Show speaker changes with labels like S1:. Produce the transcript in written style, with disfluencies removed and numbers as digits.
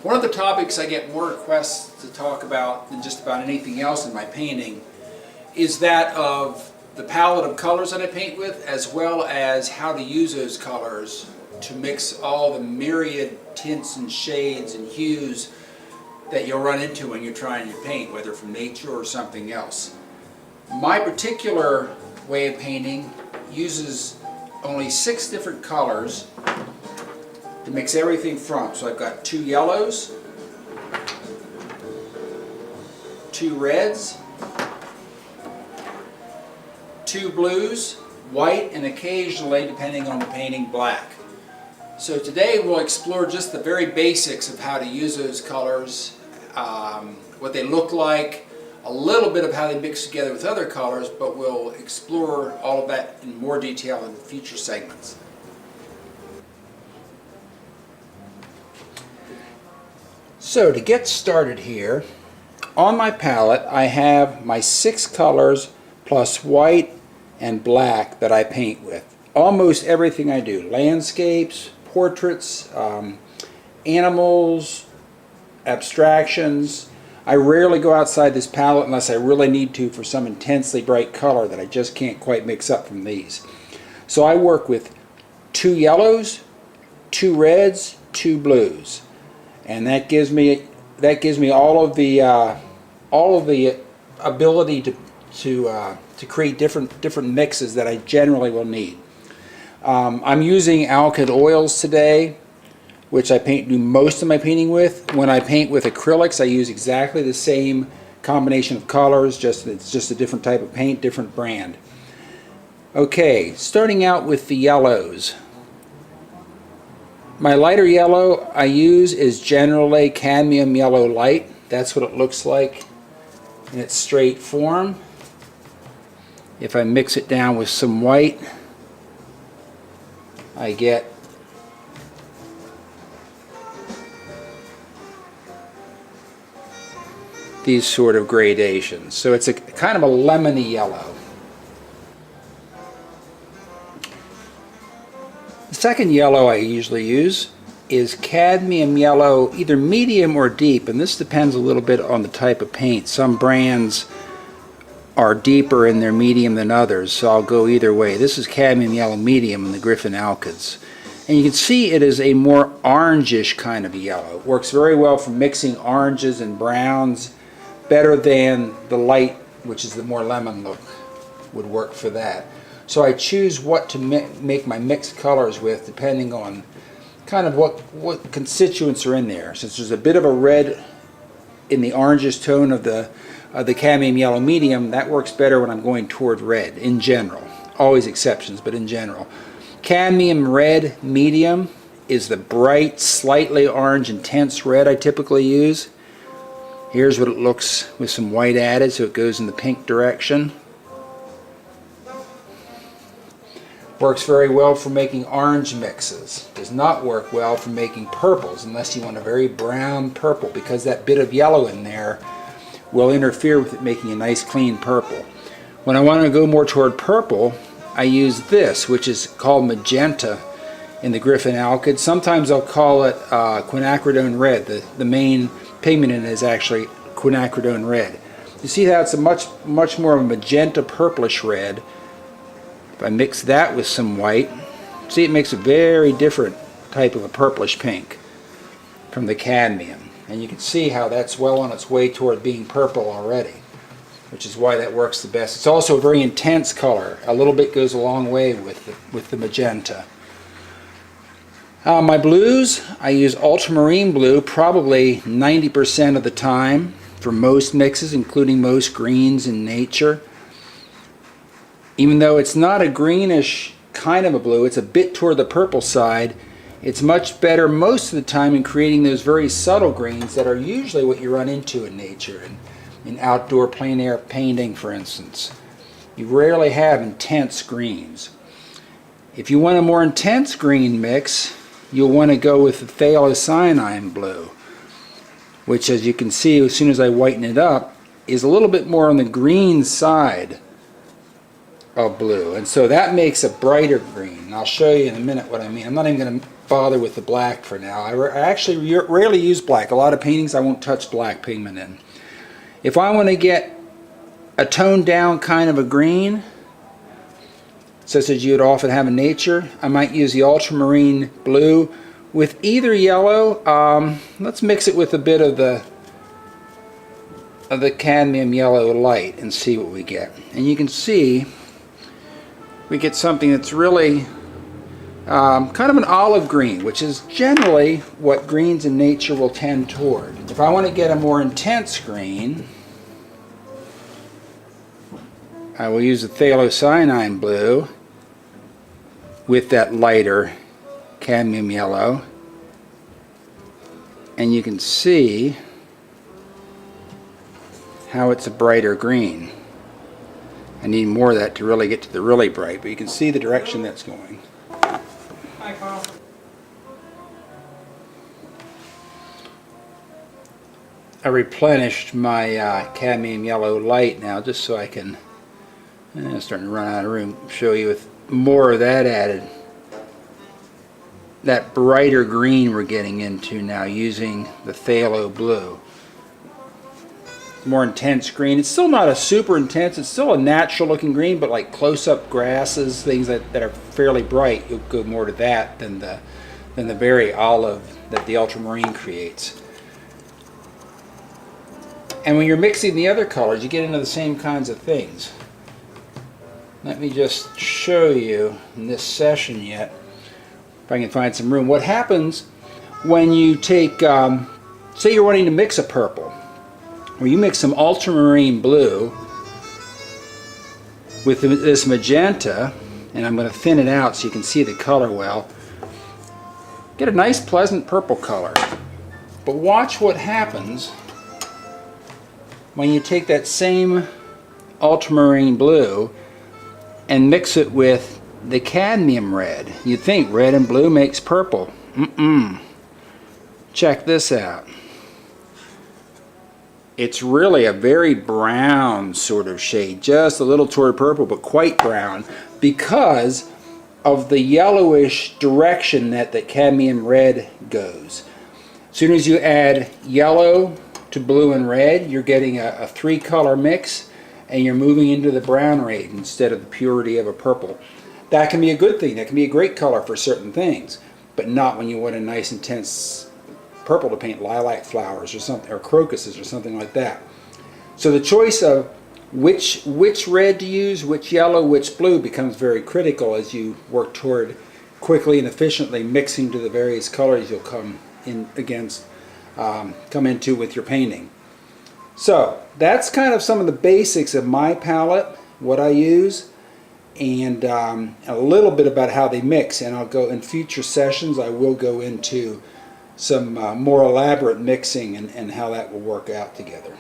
S1: One of the topics I get more requests to talk about than just about anything else in my painting is that of the palette of colors that I paint with, as well as how to use those colors to mix all the myriad tints and shades and hues that you'll run into when you're trying to paint, whether from nature or something else. My particular way of painting uses only 6 different colors to mix everything from. So I've got 2 yellows, 2 reds, 2 blues, white, and occasionally, depending on the painting, black. So today we'll explore just the very basics of how to use those colors, what they look like, a little bit of how they mix together with other colors, but we'll explore all of that in more detail in future segments. So to get started here, on my palette I have my 6 colors plus white and black that I paint with. Almost everything I do, landscapes, portraits, animals, abstractions. I rarely go outside this palette unless I really need to for some intensely bright color that I just can't quite mix up from these. So I work with 2 yellows, 2 reds, 2 blues, and that gives me all of the ability to create different mixes that I generally will need. I'm using alkyd oils today, which I do most of my painting with. When I paint with acrylics, I use exactly the same combination of colors, it's just a different type of paint, different brand. Okay, starting out with the yellows. My lighter yellow I use is generally Cadmium Yellow Light. That's what it looks like in its straight form. If I mix it down with some white, I get these sort of gradations. So it's a kind of a lemony yellow. The second yellow I usually use is Cadmium Yellow, either medium or deep, and this depends a little bit on the type of paint. Some brands are deeper in their medium than others, so I'll go either way. This is Cadmium Yellow Medium in the Griffin Alkyds. And you can see it is a more orangish kind of yellow. It works very well for mixing oranges and browns, better than the light, which is the more lemon look, would work for that. So I choose what to make my mixed colors with depending on kind of what constituents are in there. Since there's a bit of a red in the orangish tone of the Cadmium Yellow Medium, that works better when I'm going toward red in general. Always exceptions, but in general. Cadmium Red Medium is the bright, slightly orange, intense red I typically use. Here's what it looks with some white added, so it goes in the pink direction. Works very well for making orange mixes. Does not work well for making purples unless you want a very brown purple, because that bit of yellow in there will interfere with it making a nice clean purple. When I want to go more toward purple, I use this, which is called magenta in the Griffin Alkyd. Sometimes I'll call it quinacridone red. The main pigment in it is actually quinacridone red. You see how it's a much more of a magenta purplish red. If I mix that with some white, see, it makes a very different type of a purplish pink from the cadmium. And you can see how that's well on its way toward being purple already, which is why that works the best. It's also a very intense color. A little bit goes a long way with the magenta. My blues, I use ultramarine blue probably 90% of the time for most mixes, including most greens in nature. Even though it's not a greenish kind of a blue, it's a bit toward the purple side, it's much better most of the time in creating those very subtle greens that are usually what you run into in nature, in outdoor plein air painting, for instance. You rarely have intense greens. If you want a more intense green mix, you'll want to go with the phthalocyanine blue, which, as you can see as soon as I whiten it up, is a little bit more on the green side of blue. And so that makes a brighter green. And I'll show you in a minute what I mean. I'm not even going to bother with the black for now. I actually rarely use black. A lot of paintings I won't touch black pigment in. If I want to get a toned down kind of a green, such as you would often have in nature, I might use the ultramarine blue with either yellow. Let's mix it with a bit of the cadmium yellow light and see what we get. And you can see we get something that's really kind of an olive green, which is generally what greens in nature will tend toward. If I want to get a more intense green, I will use the phthalo blue with that lighter cadmium yellow, and you can see how it's a brighter green. I need more of that to really get to the really bright, but you can see the direction that's going.
S2: Hi, Karl.
S1: I replenished my cadmium yellow light now just so I can, I'm starting to run out of room, show you with more of that added. That brighter green we're getting into now using the phthalo blue. More intense green. It's still not a super intense, it's still a natural looking green, but like close-up grasses, things that are fairly bright, you'll go more to that than the very olive that the ultramarine creates. And when you're mixing the other colors, you get into the same kinds of things. Let me just show you in this session yet, if I can find some room, what happens when you take, say you're wanting to mix a purple, or you mix some ultramarine blue with this magenta, and I'm going to thin it out so you can see the color well. Get a nice pleasant purple color. But watch what happens when you take that same ultramarine blue and mix it with the cadmium red. You'd think red and blue makes purple. Check this out. It's really a very brown sort of shade, just a little toward purple, but quite brown, because of the yellowish direction that the cadmium red goes. As soon as you add yellow to blue and red, you're getting a three-color mix, and you're moving into the brown red instead of the purity of a purple. That can be a good thing. That can be a great color for certain things, but not when you want a nice intense purple to paint lilac flowers or something, or crocuses or something like that. So the choice of which red to use, which yellow, which blue becomes very critical as you work toward quickly and efficiently mixing to the various colors you'll come into with your painting. So that's kind of some of the basics of my palette, what I use, and a little bit about how they mix. And I'll go in future sessions, I will go into some more elaborate mixing and how that will work out together.